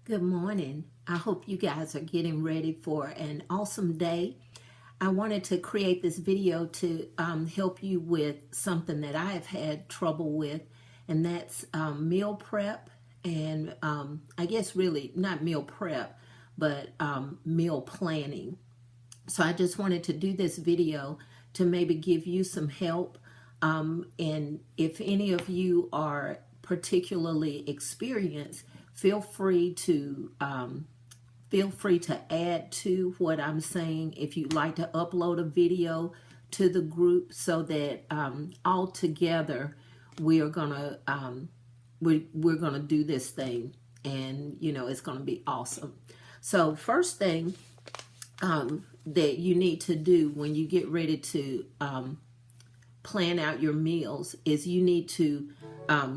Good morning. I hope you guys are getting ready for an awesome day. I wanted to create this video to help you with something that I have had trouble with, and that's meal prep and I guess really not meal prep, but meal planning. So I just wanted to do this video to maybe give you some help. And if any of you are particularly experienced, feel free to add to what I'm saying. If you'd like to upload a video to the group, so that all together we are gonna we're gonna do this thing, and it's gonna be awesome. So first thing that you need to do when you get ready to plan out your meals is you need to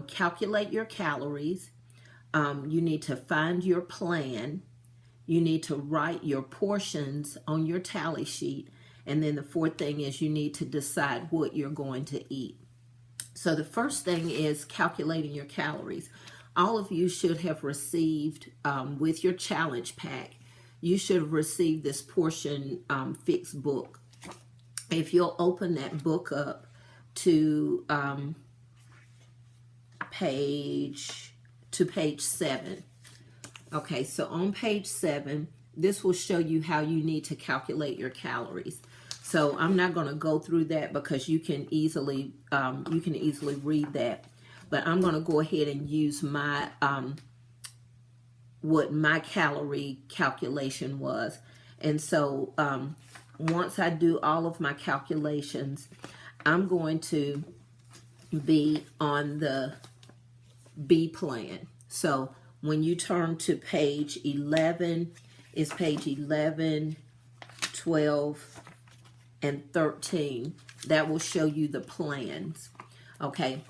calculate your calories. You need to find your plan. You need to write your portions on your tally sheet. And then the fourth thing is you need to decide what you're going to eat. So the first thing is calculating your calories. All of you should have received, with your challenge pack, you should have received this portion fix book. If you'll open that book up to page 7. Okay, so on page 7, this will show you how you need to calculate your calories. So I'm not going to go through that because you can easily read that. But I'm going to go ahead and use my what my calorie calculation was. And so once I do all of my calculations, I'm going to be on the B plan. So when you turn to page 11, it's page 11, 12, and 13. That will show you the plans. Okay.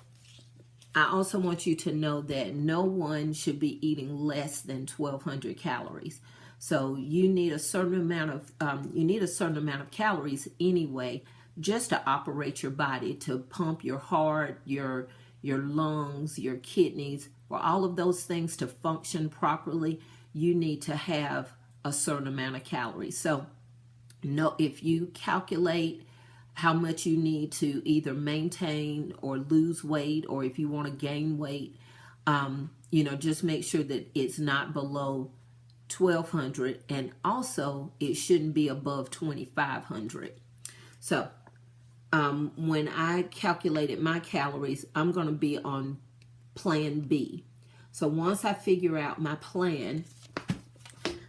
I also want you to know that no one should be eating less than 1,200 calories. So you need a certain amount of calories anyway, just to operate your body, to pump your heart, your lungs, your kidneys. For all of those things to function properly, you need to have a certain amount of calories. So if you calculate how much you need to either maintain or lose weight, or if you want to gain weight, just make sure that it's not below 1,200, and also it shouldn't be above 2,500. So when I calculated my calories, I'm going to be on plan B. So once I figure out my plan,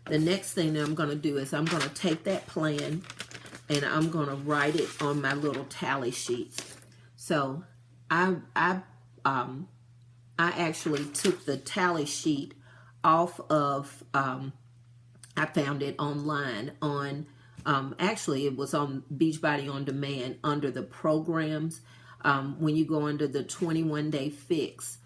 the next thing that I'm going to do is I'm going to take that plan and I'm going to write it on my little tally sheets. So I actually took the tally sheet off of, I found it online on, actually it was on Beachbody On Demand under the programs. When you go under the 21-day fix,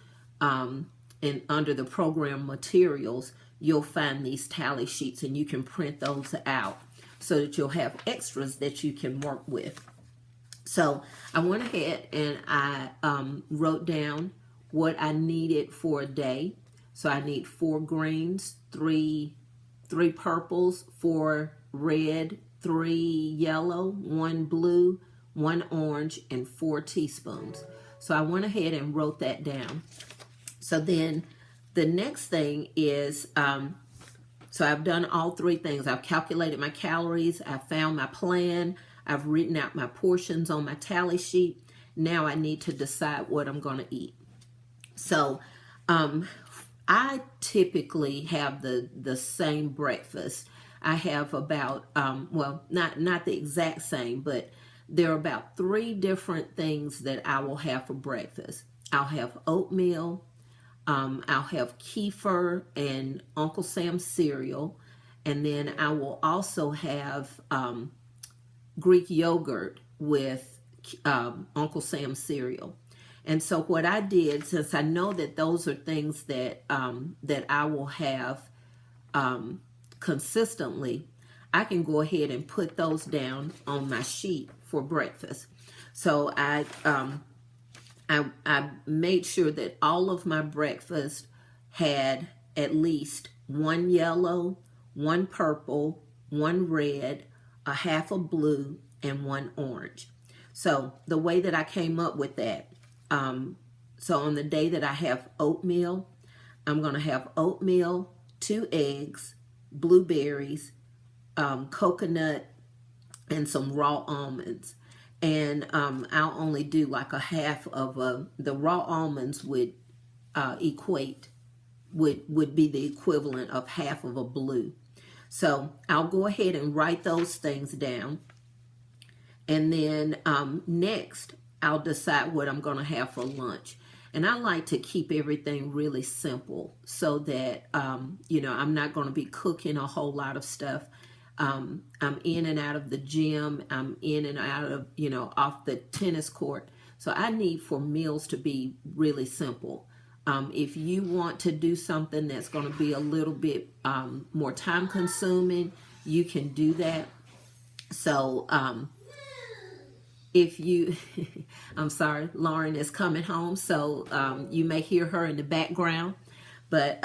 and under the program materials, you'll find these tally sheets, and you can print those out so that you'll have extras that you can work with. So I went ahead and I wrote down what I needed for a day. So I need 4 greens, 3 purples, 4 red, 3 yellow, 1 blue, 1 orange, and 4 teaspoons. So I went ahead and wrote that down. So then the next thing is, so I've done all 3 things. I've calculated my calories, I found my plan, I've written out my portions on my tally sheet. Now I need to decide what I'm going to eat. So I typically have the same breakfast. I have about, well, not the exact same, but there are about 3 different things that I will have for breakfast. I'll have oatmeal, I'll have kefir and Uncle Sam's cereal, and then I will also have Greek yogurt with Uncle Sam's cereal. And so what I did, since I know that those are things that that I will have consistently, I can go ahead and put those down on my sheet for breakfast. So I made sure that all of my breakfast had at least one yellow, one purple, one red, a half a blue, and one orange. So the way that I came up with that, so on the day that I have oatmeal, I'm going to have oatmeal, 2 eggs, blueberries, coconut, and some raw almonds. And I'll only do like a half of the raw almonds would equate, would be the equivalent of half of a blue. So I'll go ahead and write those things down. And then next, I'll decide what I'm going to have for lunch. And I like to keep everything really simple so that, you know, I'm not going to be cooking a whole lot of stuff. I'm in and out of the gym. I'm in and out of, you know, off the tennis court. So I need for meals to be really simple. If you want to do something that's going to be a little bit more time consuming, you can do that. So if you, I'm sorry, Lauren is coming home, so you may hear her in the background. But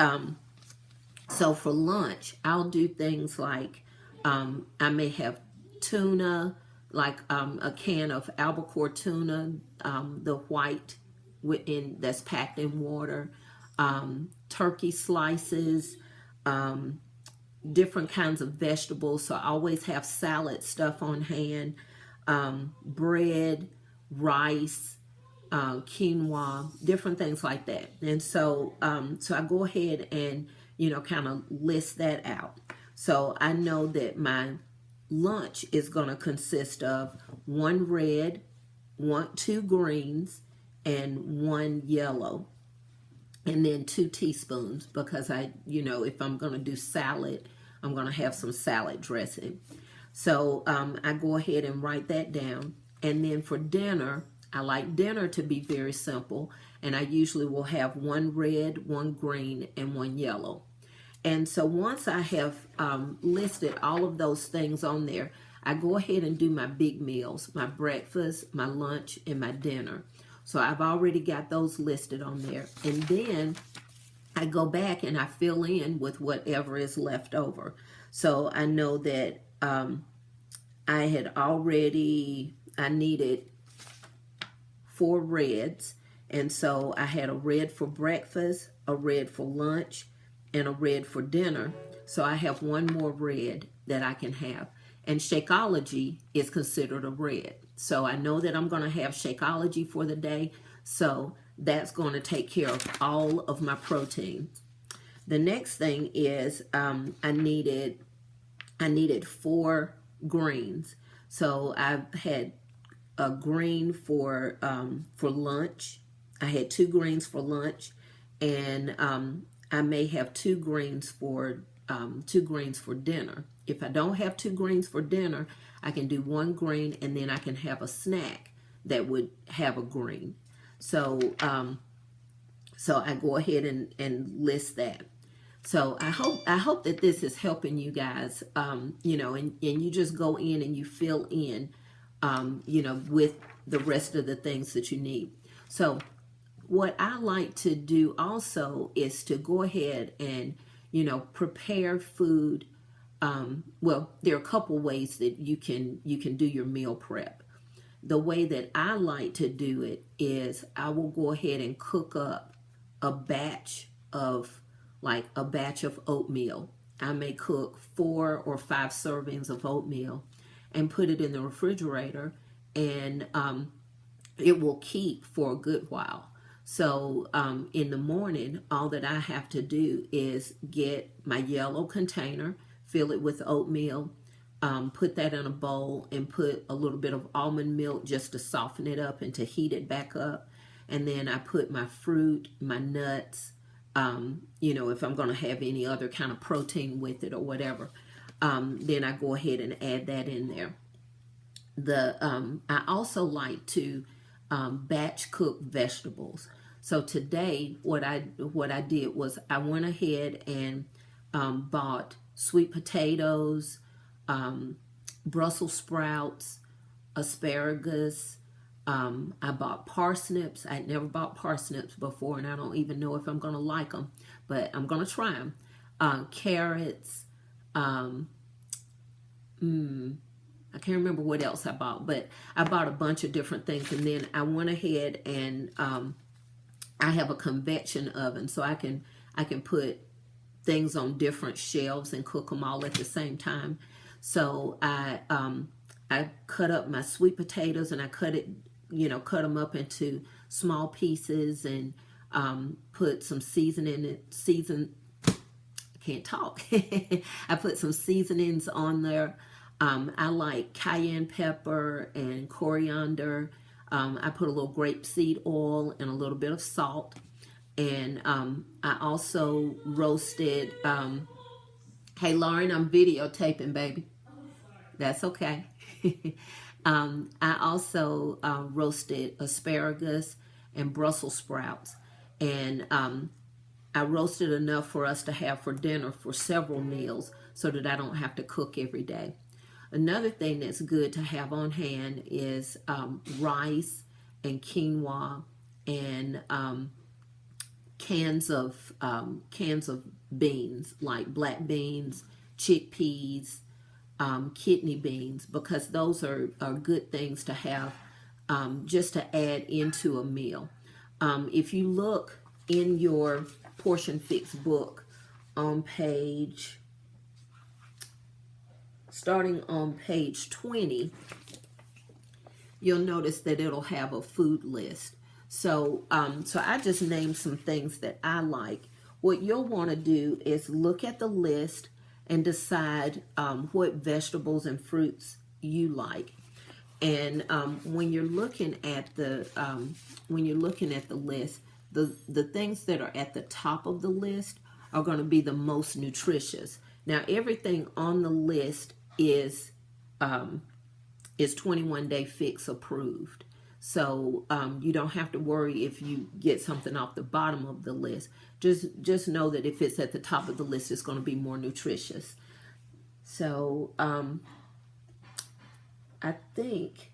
so for lunch, I'll do things like I may have tuna, like a can of albacore tuna, the white that's packed in water, turkey slices, different kinds of vegetables. So I always have salad stuff on hand, bread, rice, quinoa, different things like that. And so, so I go ahead and, you know, kind of list that out. So I know that my lunch is going to consist of 1 red, 2 greens, and 1 yellow, and then 2 teaspoons, because I, you know, if I'm going to do salad, I'm going to have some salad dressing. So I go ahead and write that down. And then for dinner, I like dinner to be very simple, and I usually will have 1 red, 1 green, and 1 yellow. And so once I have listed all of those things on there, I go ahead and do my big meals, my breakfast, my lunch, and my dinner. So I've already got those listed on there. And then I go back and I fill in with whatever is left over. So I know that I needed 4 reds. And so I had a red for breakfast, a red for lunch, and a red for dinner. So I have 1 more red that I can have. And Shakeology is considered a red. So I know that I'm going to have Shakeology for the day. So that's going to take care of all of my proteins. The next thing is I needed 4 greens. So I had a green for lunch. I had 2 greens for lunch, and I may have 2 greens for dinner. If I don't have 2 greens for dinner, I can do 1 green, and then I can have a snack that would have a green. So so I go ahead and list that. So I hope that this is helping you guys, you know, and you just go in and you fill in, you know, with the rest of the things that you need. So what I like to do also is to go ahead and, you know, prepare food. Well, there are a couple ways that you can do your meal prep. The way that I like to do it is I will go ahead and cook up a batch of oatmeal. I may cook 4 or 5 servings of oatmeal and put it in the refrigerator, and it will keep for a good while. So in the morning, all that I have to do is get my yellow container, fill it with oatmeal, put that in a bowl, and put a little bit of almond milk just to soften it up and to heat it back up. And then I put my fruit, my nuts, you know, if I'm going to have any other kind of protein with it or whatever, then I go ahead and add that in there. I also like to batch cook vegetables. So today, what I did was I went ahead and bought sweet potatoes, Brussels sprouts, asparagus. I bought parsnips. I'd never bought parsnips before, and I don't even know if I'm going to like them, but I'm going to try them. carrots. I can't remember what else I bought, but I bought a bunch of different things. And then I went ahead and I have a convection oven, so I can put things on different shelves and cook them all at the same time. So I cut up my sweet potatoes, and I cut them up into small pieces, and put some can't talk. I put some seasonings on there. I like cayenne pepper and coriander. I put a little grapeseed oil and a little bit of salt. And I also roasted, hey Lauren, I'm videotaping, baby. That's okay. I also roasted asparagus and Brussels sprouts. And I roasted enough for us to have for dinner for several meals, so that I don't have to cook every day. Another thing that's good to have on hand is rice and quinoa, and cans of beans, like black beans, chickpeas, kidney beans, because those are good things to have just to add into a meal. If you look in your Portion Fix book on starting on page 20, you'll notice that it'll have a food list. So I just named some things that I like. What you'll want to do is look at the list and decide what vegetables and fruits you like. And when you're looking at the list, the things that are at the top of the list are going to be the most nutritious. Now, everything on the list is 21 Day Fix approved. So you don't have to worry if you get something off the bottom of the list. Just know that if it's at the top of the list, it's going to be more nutritious. So I think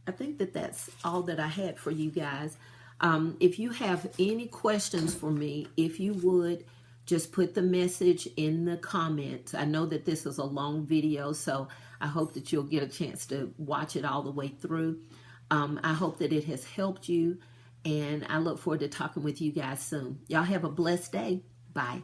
that that's all that I had for you guys. If you have any questions for me, if you would, just put the message in the comments. I know that this is a long video, so I hope that you'll get a chance to watch it all the way through. I hope that it has helped you, and I look forward to talking with you guys soon. Y'all have a blessed day. Bye.